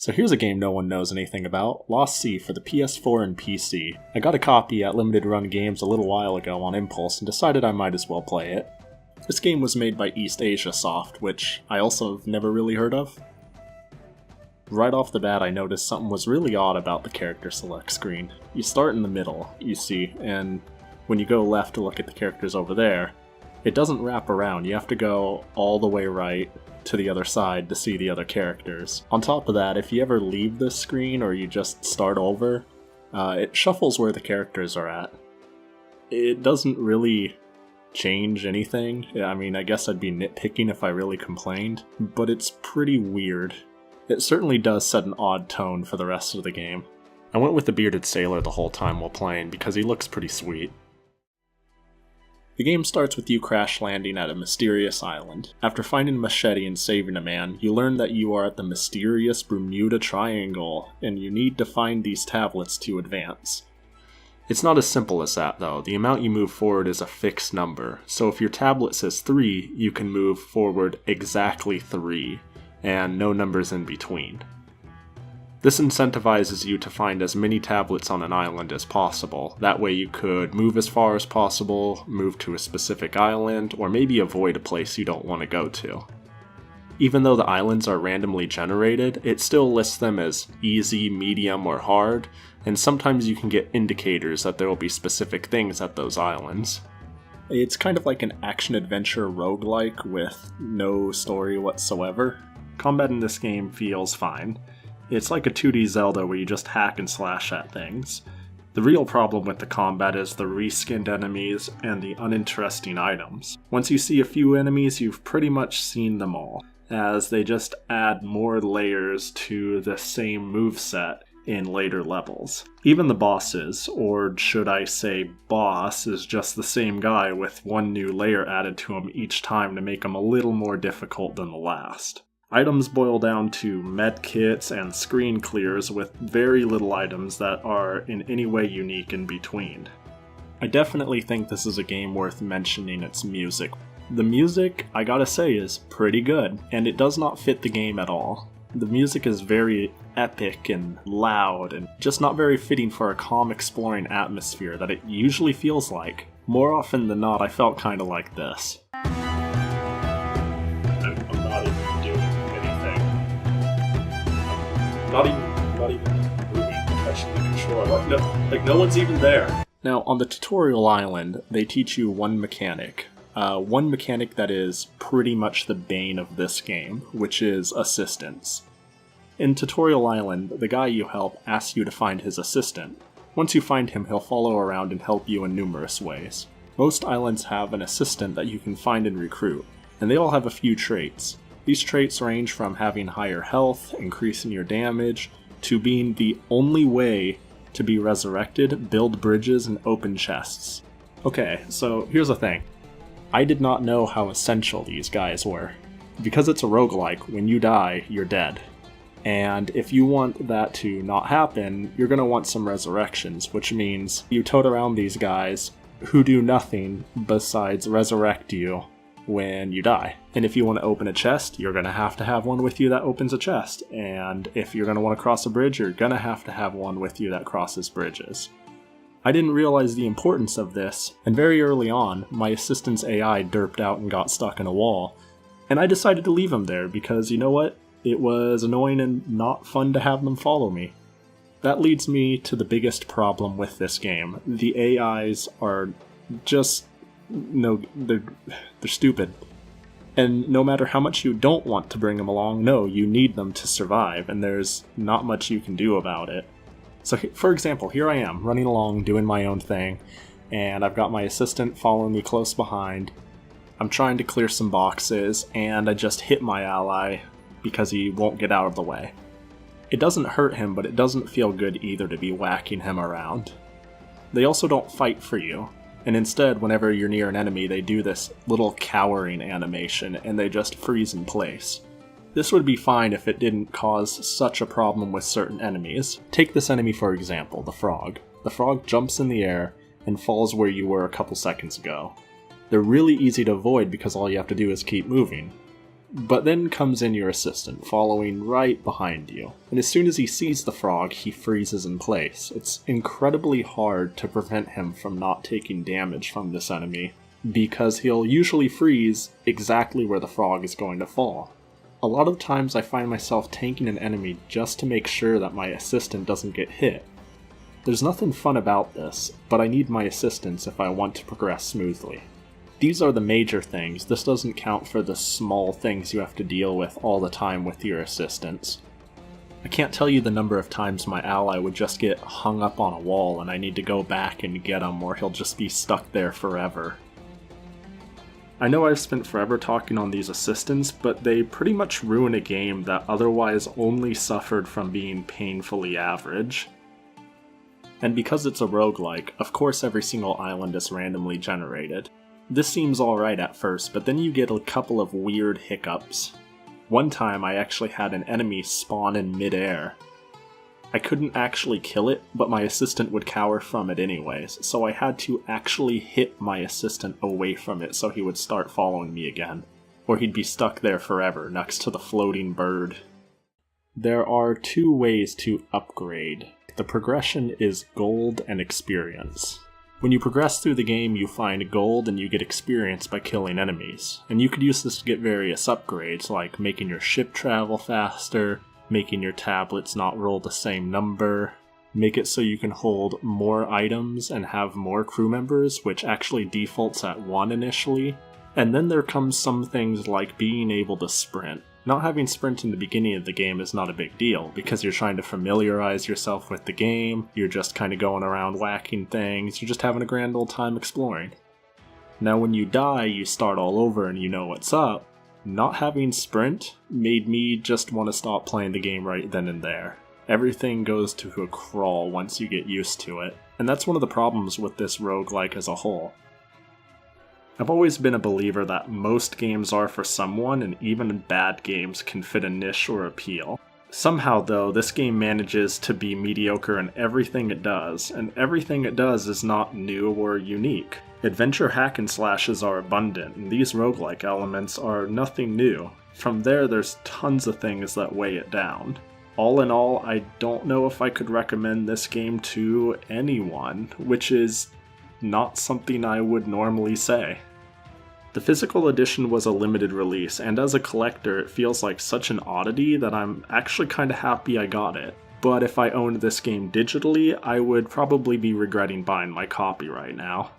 So here's a game no one knows anything about, Lost Sea for the PS4 and PC. I got a copy at Limited Run Games a little while ago on impulse and decided I might as well play it. This game was made by East Asia Soft, which I also have never really heard of. Right off the bat I noticed something was really odd about the character select screen. You start in the middle, you see, and when you go left to look at the characters over there, it doesn't wrap around. You have to go all the way right to the other side to see the other characters. On top of that, if you ever leave this screen or you just start over, it shuffles where the characters are at. It doesn't really change anything. I mean, I guess I'd be nitpicking if I really complained, but it's pretty weird. It certainly does set an odd tone for the rest of the game. I went with the bearded sailor the whole time while playing because he looks pretty sweet. The game starts with you crash landing at a mysterious island. After finding a machete and saving a man, you learn that you are at the mysterious Bermuda Triangle, and you need to find these tablets to advance. It's not as simple as that though. The amount you move forward is a fixed number, so if your tablet says 3, you can move forward exactly 3, and no numbers in between. This incentivizes you to find as many tablets on an island as possible. That way you could move as far as possible, move to a specific island, or maybe avoid a place you don't want to go to. Even though the islands are randomly generated, it still lists them as easy, medium, or hard, and sometimes you can get indicators that there will be specific things at those islands. It's kind of like an action-adventure roguelike with no story whatsoever. Combat in this game feels fine. It's like a 2D Zelda where you just hack and slash at things. The real problem with the combat is the reskinned enemies and the uninteresting items. Once you see a few enemies, you've pretty much seen them all, as they just add more layers to the same moveset in later levels. Even the bosses, or should I say boss, is just the same guy with one new layer added to him each time to make him a little more difficult than the last. Items boil down to medkits and screen clears with very little items that are in any way unique in between. I definitely think this is a game worth mentioning its music. The music, I gotta say, is pretty good, and it does not fit the game at all. The music is very epic and loud, and just not very fitting for a calm exploring atmosphere that it usually feels like. More often than not, I felt kinda like this. Not even moving, touching the controller. No one's even there. Now, on the tutorial island, they teach you one mechanic that is pretty much the bane of this game, which is assistance. In Tutorial Island, the guy you help asks you to find his assistant. Once you find him, he'll follow around and help you in numerous ways. Most islands have an assistant that you can find and recruit, and they all have a few traits. These traits range from having higher health, increasing your damage, to being the only way to be resurrected, build bridges, and open chests. Okay, so here's the thing. I did not know how essential these guys were. Because it's a roguelike, when you die, you're dead. And if you want that to not happen, you're going to want some resurrections, which means you tote around these guys who do nothing besides resurrect you when you die. And if you want to open a chest, you're going to have one with you that opens a chest. And if you're going to want to cross a bridge, you're going to have one with you that crosses bridges. I didn't realize the importance of this, and very early on, my assistant's AI derped out and got stuck in a wall, and I decided to leave him there because, you know what? It was annoying and not fun to have them follow me. That leads me to the biggest problem with this game. The AIs are just... no, they're stupid. And no matter how much you don't want to bring them along, no, you need them to survive, and there's not much you can do about it. So, for example, here I am, running along, doing my own thing, and I've got my assistant following me close behind. I'm trying to clear some boxes, and I just hit my ally because he won't get out of the way. It doesn't hurt him, but it doesn't feel good either to be whacking him around. They also don't fight for you. And instead, whenever you're near an enemy, they do this little cowering animation, and they just freeze in place. This would be fine if it didn't cause such a problem with certain enemies. Take this enemy for example, the frog. The frog jumps in the air and falls where you were a couple seconds ago. They're really easy to avoid because all you have to do is keep moving. But then comes in your assistant, following right behind you, and as soon as he sees the frog, he freezes in place. It's incredibly hard to prevent him from not taking damage from this enemy, because he'll usually freeze exactly where the frog is going to fall. A lot of times I find myself tanking an enemy just to make sure that my assistant doesn't get hit. There's nothing fun about this, but I need my assistance if I want to progress smoothly. These are the major things. This doesn't count for the small things you have to deal with all the time with your assistants. I can't tell you the number of times my ally would just get hung up on a wall and I need to go back and get him, or he'll just be stuck there forever. I know I've spent forever talking on these assistants, but they pretty much ruin a game that otherwise only suffered from being painfully average. And because it's a roguelike, of course every single island is randomly generated. This seems alright at first, but then you get a couple of weird hiccups. One time I actually had an enemy spawn in mid-air. I couldn't actually kill it, but my assistant would cower from it anyways, so I had to actually hit my assistant away from it so he would start following me again, or he'd be stuck there forever next to the floating bird. There are two ways to upgrade. The progression is gold and experience. When you progress through the game, you find gold and you get experience by killing enemies, and you could use this to get various upgrades like making your ship travel faster, making your tablets not roll the same number, make it so you can hold more items and have more crew members, which actually defaults at 1 initially. And then there comes some things like being able to sprint. Not having sprint in the beginning of the game is not a big deal, because you're trying to familiarize yourself with the game, you're just kind of going around whacking things, you're just having a grand old time exploring. Now when you die, you start all over and you know what's up. Not having sprint made me just want to stop playing the game right then and there. Everything goes to a crawl once you get used to it, and that's one of the problems with this roguelike as a whole. I've always been a believer that most games are for someone, and even bad games can fit a niche or appeal. Somehow though, this game manages to be mediocre in everything it does, and everything it does is not new or unique. Adventure hack and slashes are abundant, and these roguelike elements are nothing new. From there's tons of things that weigh it down. All in all, I don't know if I could recommend this game to anyone, which is not something I would normally say. The physical edition was a limited release, and as a collector it feels like such an oddity that I'm actually kinda happy I got it. But if I owned this game digitally, I would probably be regretting buying my copy right now.